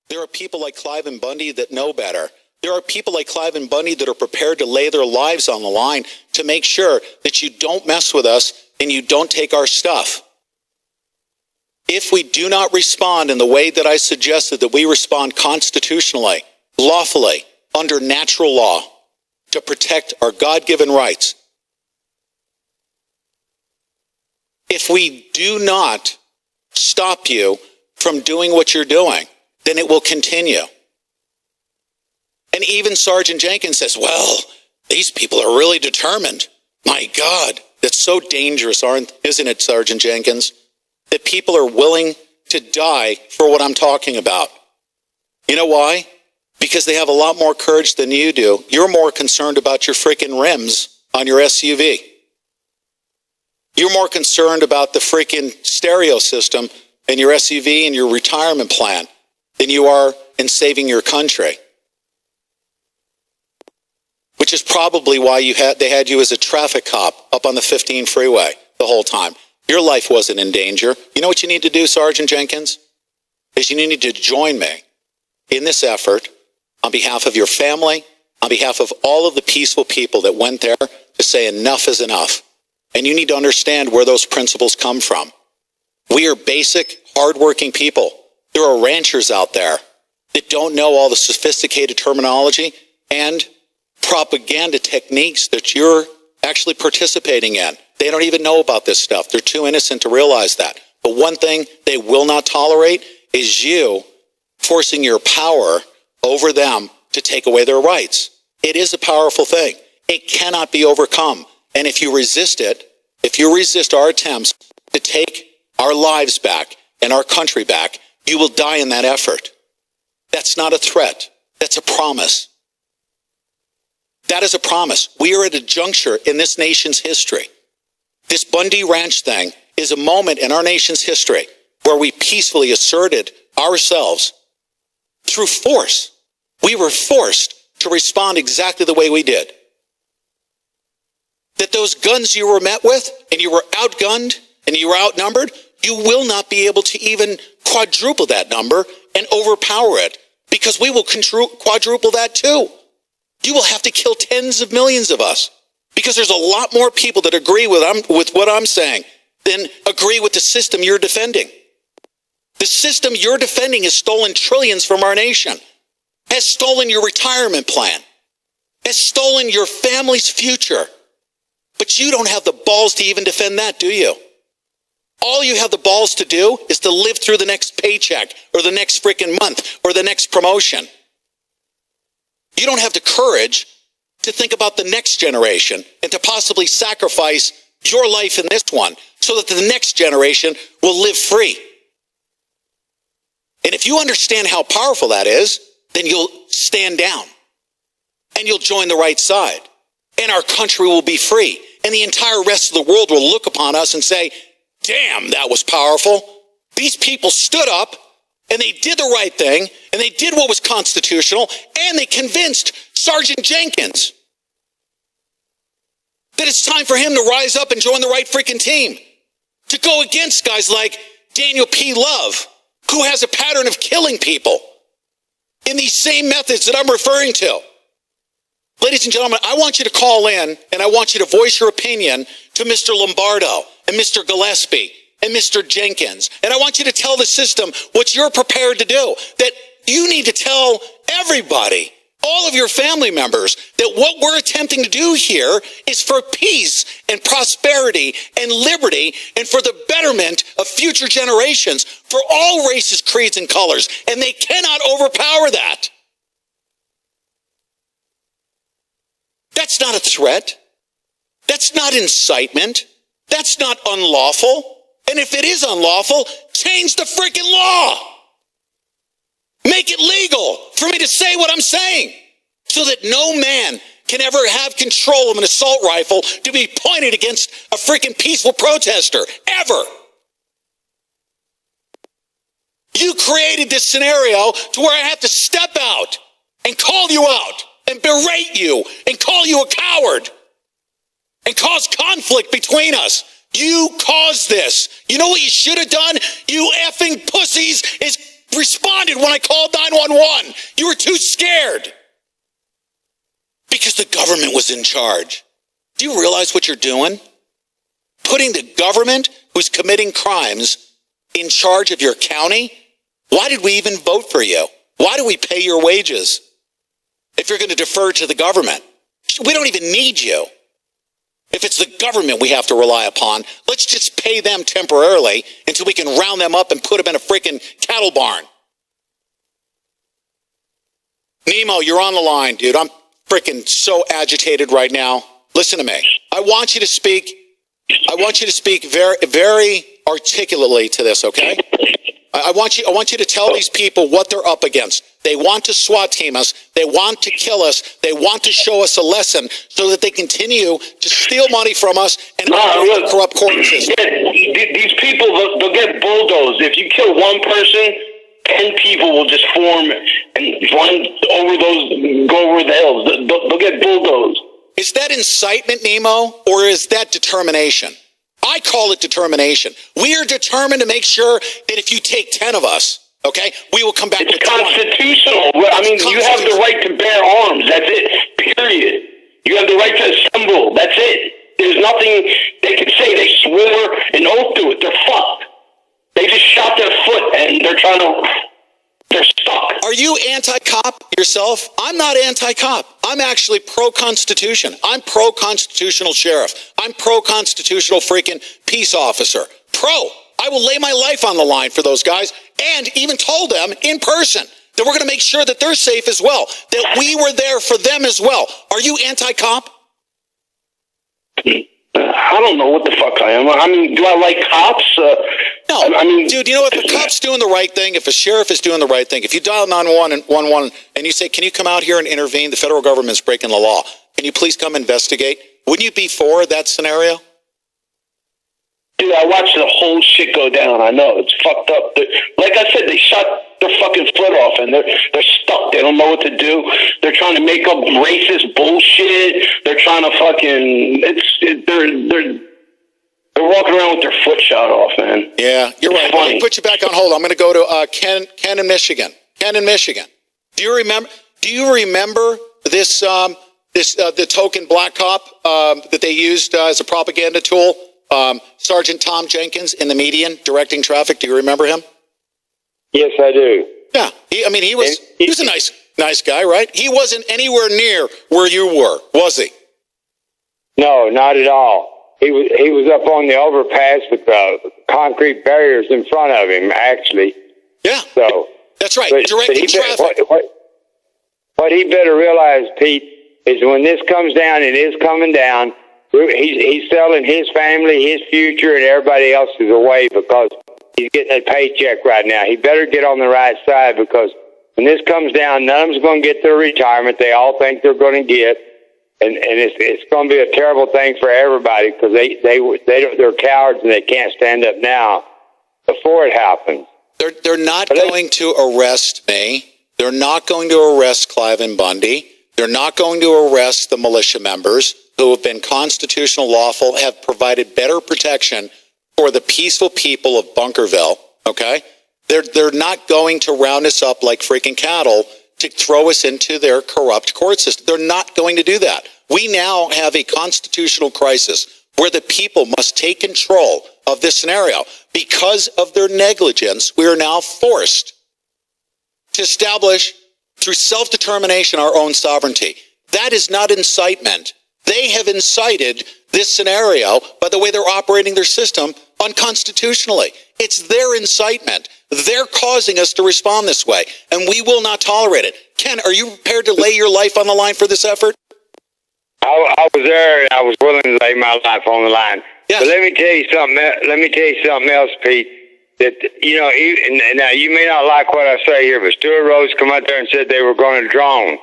There are people like Clive and Bundy that know better. There are people like Clive and Bundy that are prepared to lay their lives on the line to make sure that you don't mess with us and you don't take our stuff. If we do not respond in the way that I suggested, that we respond constitutionally, lawfully, under natural law, to protect our God-given rights, if we do not stop you from doing what you're doing, then it will continue. And even Sergeant Jenkins says, well, these people are really determined. My God, that's so dangerous, isn't it, Sergeant Jenkins? That people are willing to die for what I'm talking about. You know why? Because they have a lot more courage than you do. You're more concerned about your freaking rims on your SUV. You're more concerned about the freaking stereo system in your SUV and your retirement plan than you are in saving your country. Which is probably why they had you as a traffic cop up on the 15 freeway the whole time. Your life wasn't in danger. You know what you need to do, Sergeant Jenkins? Is you need to join me in this effort on behalf of your family, on behalf of all of the peaceful people that went there to say enough is enough. And you need to understand where those principles come from. We are basic, hardworking people. There are ranchers out there that don't know all the sophisticated terminology and propaganda techniques that you're actually participating in. They don't even know about this stuff. They're too innocent to realize that. But one thing they will not tolerate is you forcing your power over them to take away their rights. It is a powerful thing. It cannot be overcome. And if you resist it, if you resist our attempts to take our lives back and our country back, you will die in that effort. That's not a threat. That's a promise. That is a promise. We are at a juncture in this nation's history. This Bundy Ranch thing is a moment in our nation's history where we peacefully asserted ourselves through force. We were forced to respond exactly the way we did. That those guns you were met with and you were outgunned and you were outnumbered, you will not be able to even quadruple that number and overpower it, because we will quadruple that too. You will have to kill tens of millions of us, because there's a lot more people that agree with what I'm saying than agree with the system you're defending. The system you're defending has stolen trillions from our nation, has stolen your retirement plan, has stolen your family's future. But you don't have the balls to even defend that, do you? All you have the balls to do is to live through the next paycheck or the next freaking month or the next promotion. You don't have the courage to think about the next generation and to possibly sacrifice your life in this one so that the next generation will live free. And if you understand how powerful that is, then you'll stand down and you'll join the right side, and our country will be free. And the entire rest of the world will look upon us and say, damn, that was powerful. These people stood up and they did the right thing, and they did what was constitutional, and they convinced Sergeant Jenkins that it's time for him to rise up and join the right freaking team, to go against guys like Daniel P. Love, who has a pattern of killing people in these same methods that I'm referring to. Ladies and gentlemen, I want you to call in and I want you to voice your opinion to Mr. Lombardo and Mr. Gillespie and Mr. Jenkins. And I want you to tell the system what you're prepared to do. That you need to tell everybody, all of your family members, that what we're attempting to do here is for peace and prosperity and liberty and for the betterment of future generations, for all races, creeds, and colors. And they cannot overpower that. That's not a threat. That's not incitement. That's not unlawful. And if it is unlawful, change the freaking law. Make it legal for me to say what I'm saying, so that no man can ever have control of an assault rifle to be pointed against a freaking peaceful protester, ever. You created this scenario to where I have to step out and call you out and berate you and call you a coward and cause conflict between us. You caused this. You know what you should have done, you effing pussies, is responded when I called 911. You were too scared. Because the government was in charge. Do you realize what you're doing? Putting the government who's committing crimes in charge of your county? Why did we even vote for you? Why do we pay your wages if you're going to defer to the government? We don't even need you. If it's the government we have to rely upon, let's just pay them temporarily until we can round them up and put them in a freaking cattle barn. Nemo, you're on the line, dude. I'm freaking so agitated right now. Listen to me. I want you to speak very, very articulately to this, okay? I want you to tell these people what they're up against. They want to SWAT team us. They want to kill us. They want to show us a lesson so that they continue to steal money from us and corrupt court system. These people, they'll get bulldozed. If you kill one person, 10 people will just form and run go over the hills. They'll get bulldozed. Is that incitement, Nemo, or is that determination? I call it determination. We are determined to make sure that if you take 10 of us, okay, we will come back to 20. It's constitutional. I mean, you have the right to bear arms. That's it. Period. You have the right to assemble. That's it. There's nothing they could say. They swore an oath to it. They're fucked. They just shot their foot and they're stuck. Are you anti-cop yourself? I'm not anti-cop. I'm actually pro-constitution. I'm pro-constitutional sheriff. I'm pro-constitutional freaking peace officer. I will lay my life on the line for those guys, and even told them in person that we're going to make sure that they're safe as well, that we were there for them as well. Are you anti-cop? I don't know what the fuck I am. I mean, do I like cops? No. I mean, dude, you know, if a cop's doing the right thing, if a sheriff is doing the right thing, if you dial 911 and you say, can you come out here and intervene? The federal government's breaking the law. Can you please come investigate? Wouldn't you be for that scenario? Dude, I watched the whole shit go down. I know. It's fucked up. Like I said, they shot their fucking foot off, and they're stuck. They don't know what to do. They're trying to make up racist bullshit. They're trying to fucking... They're walking around with their foot shot off, man. Yeah, you're right. Let me put you back on hold. I'm going to go to Ken in Michigan. Ken in Michigan. Do you remember this the token black cop that they used as a propaganda tool? Sergeant Tom Jenkins in the median directing traffic. Do you remember him? Yes, I do. Yeah. He was a nice guy, right? He wasn't anywhere near where you were, was he? No, not at all. He was up on the overpass with concrete barriers in front of him, actually. Yeah. So that's right. Directing traffic. What he better realize, Pete, is when this comes down, it is coming down. He's selling his family, his future, and everybody else's away because he's getting a paycheck right now. He better get on the right side because when this comes down, none of them's going to get their retirement. They all think they're going to get, and it's going to be a terrible thing for everybody because they're cowards and they can't stand up now before it happens. They're not going to arrest me. They're not going to arrest Cliven Bundy. They're not going to arrest the militia members who have been constitutional lawful, have provided better protection for the peaceful people of Bunkerville, okay? They're not going to round us up like freaking cattle to throw us into their corrupt court system. They're not going to do that. We now have a constitutional crisis where the people must take control of this scenario. Because of their negligence, we are now forced to establish through self-determination our own sovereignty. That is not incitement. They have incited this scenario by the way they're operating their system unconstitutionally. It's their incitement. They're causing us to respond this way, and we will not tolerate it. Ken, are you prepared to lay your life on the line for this effort? I was there, and I was willing to lay my life on the line. Yes. But let me tell you something else, Pete. That now you may not like what I say here, but Stuart Rhodes come out there and said they were going to drone,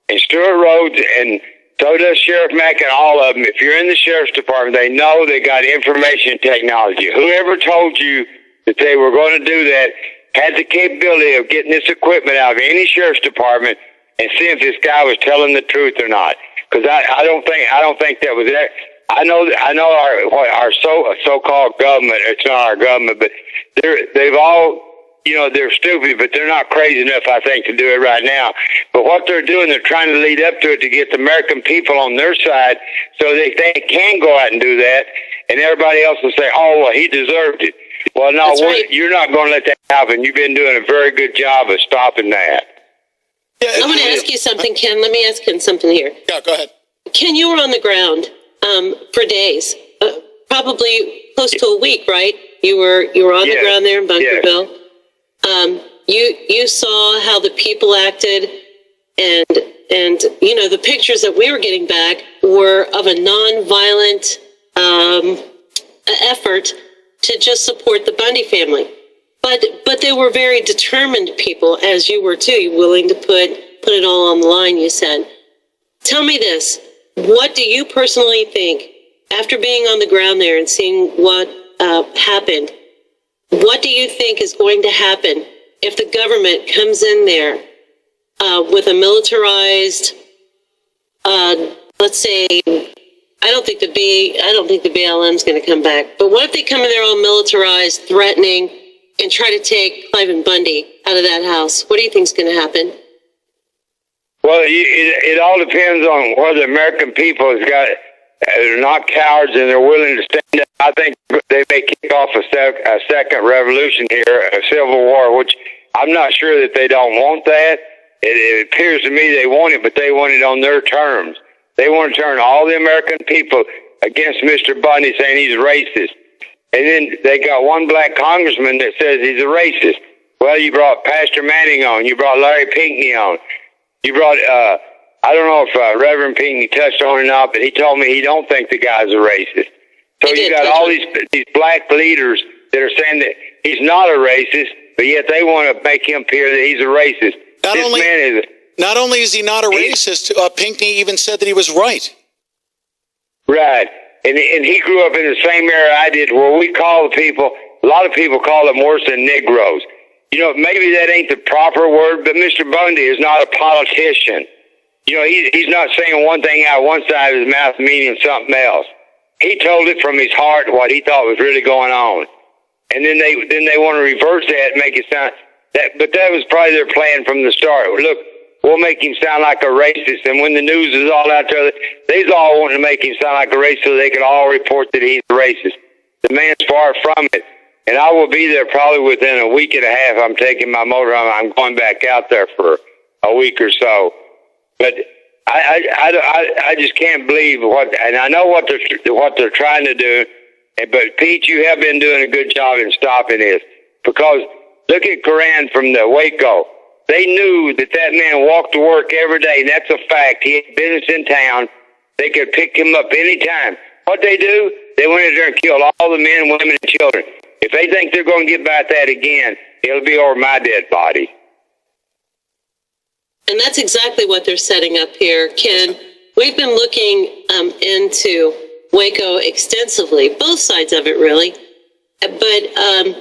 and Stuart Rhodes and so does Sheriff Mack and all of them. If you're in the sheriff's department, they know they got information technology. Whoever told you that they were going to do that had the capability of getting this equipment out of any sheriff's department and seeing if this guy was telling the truth or not. Because I don't think that was that. I know our so-called government. It's not our government, but they've all they're stupid, but they're not crazy enough, I think, to do it right now. But what they're doing, they're trying to lead up to it to get the American people on their side so they can go out and do that, and everybody else will say, oh, well, he deserved it. Well, no, right. You're not going to let that happen. You've been doing a very good job of stopping that. Yeah, I'm going to ask you something, Ken. Let me ask Ken something here. Yeah, go ahead. Ken, you were on the ground for days, probably close to a week, right? You were on the ground there in Bunkerville. You saw how the people acted, and the pictures that we were getting back were of a non-violent effort to just support the Bundy family. But they were very determined people, as you were too. You're willing to put it all on the line, you said. Tell me this. What do you personally think, after being on the ground there and seeing what happened, what do you think is going to happen if the government comes in there with a militarized, let's say, I don't think the BLM is going to come back, but what if they come in there all militarized, threatening, and try to take Cliven Bundy out of that house? What do you think is going to happen? Well, it all depends on whether the American people are not cowards and they're willing to stand up. I think they may kick off a second revolution here, a civil war, which I'm not sure that they don't want that. It appears to me they want it, but they want it on their terms. They want to turn all the American people against Mr. Bundy, saying he's racist. And then they got one black congressman that says he's a racist. Well, you brought Pastor Manning on. You brought Larry Pinckney on. You brought, I don't know if Reverend Pinckney touched on it or not, but he told me he don't think the guy's a racist. So you got all these black leaders that are saying that he's not a racist, but yet they want to make him appear that he's a racist. Not only is he not a racist, Pinckney even said that he was right. Right. And he grew up in the same era I did, where we call the people, a lot of people call them worse than Negroes. Maybe that ain't the proper word, but Mr. Bundy is not a politician. He's not saying one thing out one side of his mouth, meaning something else. He told it from his heart what he thought was really going on. And then they want to reverse that and make it sound that, but that was probably their plan from the start. Look, we'll make him sound like a racist, and when the news is all out there, they's all wanting to make him sound like a racist so they can all report that he's a racist. The man's far from it, and I will be there probably within a week and a half. I'm taking my motor. I'm going back out there for a week or so. But I just can't believe and I know what they're trying to do. But Pete, you have been doing a good job in stopping this, because look at Coran from the Waco. They knew that man walked to work every day, and that's a fact. He had business in town. They could pick him up anytime. What they do, they went in there and killed all the men, women, and children. If they think they're going to get by that again, it'll be over my dead body. And that's exactly what they're setting up here, Ken. We've been looking into Waco extensively, both sides of it, really. But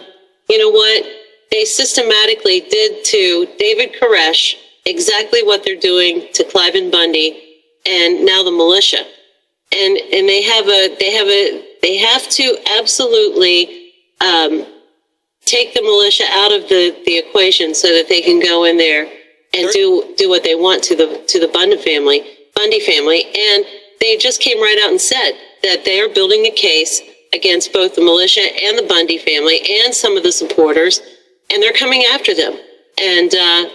you know what? They systematically did to David Koresh exactly what they're doing to Cliven Bundy and now the militia. And they have to absolutely take the militia out of the equation so that they can go in there and do what they want to the Bundy family. And they just came right out and said that they are building a case against both the militia and the Bundy family and some of the supporters, and they're coming after them. And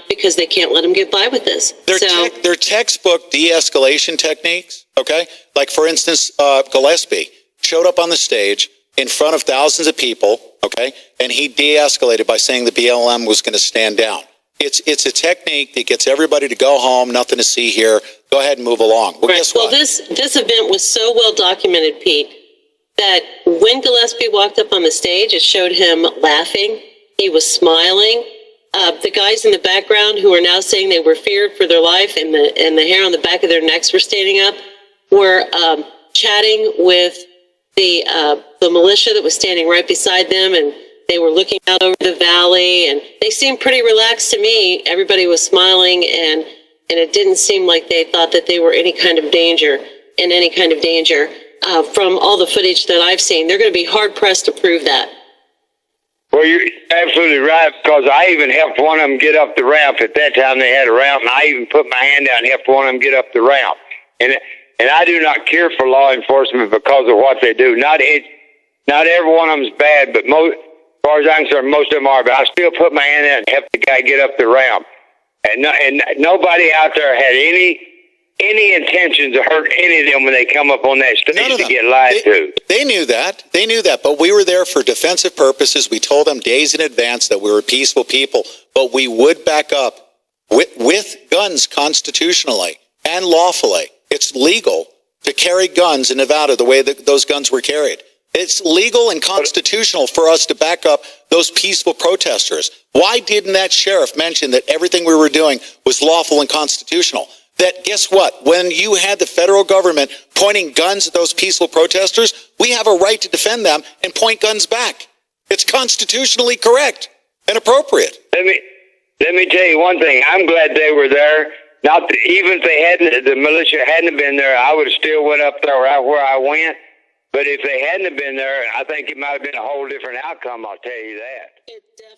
because they can't let them get by with this. They're textbook de-escalation techniques, okay? Like, for instance, Gillespie showed up on the stage in front of thousands of people, okay? And he de-escalated by saying the BLM was going to stand down. It's a technique that gets everybody to go home, nothing to see here, go ahead and move along. Well, guess what? Well, this event was so well documented, Pete, that when Gillespie walked up on the stage, it showed him laughing. He was smiling. The guys in the background who are now saying they were feared for their life and the hair on the back of their necks were standing up were chatting with the militia that was standing right beside them, and they were looking out over the valley, and they seemed pretty relaxed to me. Everybody was smiling, and it didn't seem like they thought that they were in any kind of danger. From all the footage that I've seen, they're going to be hard-pressed to prove that. Well, you're absolutely right, because I even helped one of them get up the ramp. At that time, they had a ramp, and I even put my hand out and helped one of them get up the ramp. And I do not care for law enforcement because of what they do. Not every one of them's bad, but as far as I'm concerned, most of them are. But I still put my hand out and helped the guy get up the ramp. And nobody out there had any intentions to hurt any of them when they come up on that stage to get lied to. They knew that. They knew that. But we were there for defensive purposes. We told them days in advance that we were peaceful people. But we would back up with guns constitutionally and lawfully. It's legal to carry guns in Nevada the way that those guns were carried. It's legal and constitutional for us to back up those peaceful protesters. Why didn't that sheriff mention that everything we were doing was lawful and constitutional? That, guess what? When you had the federal government pointing guns at those peaceful protesters, we have a right to defend them and point guns back. It's constitutionally correct and appropriate. Let me tell you one thing. I'm glad they were there. Even if the militia hadn't been there, I would have still went up there right where I went. But if they hadn't been there, I think it might have been a whole different outcome. I'll tell you that. It definitely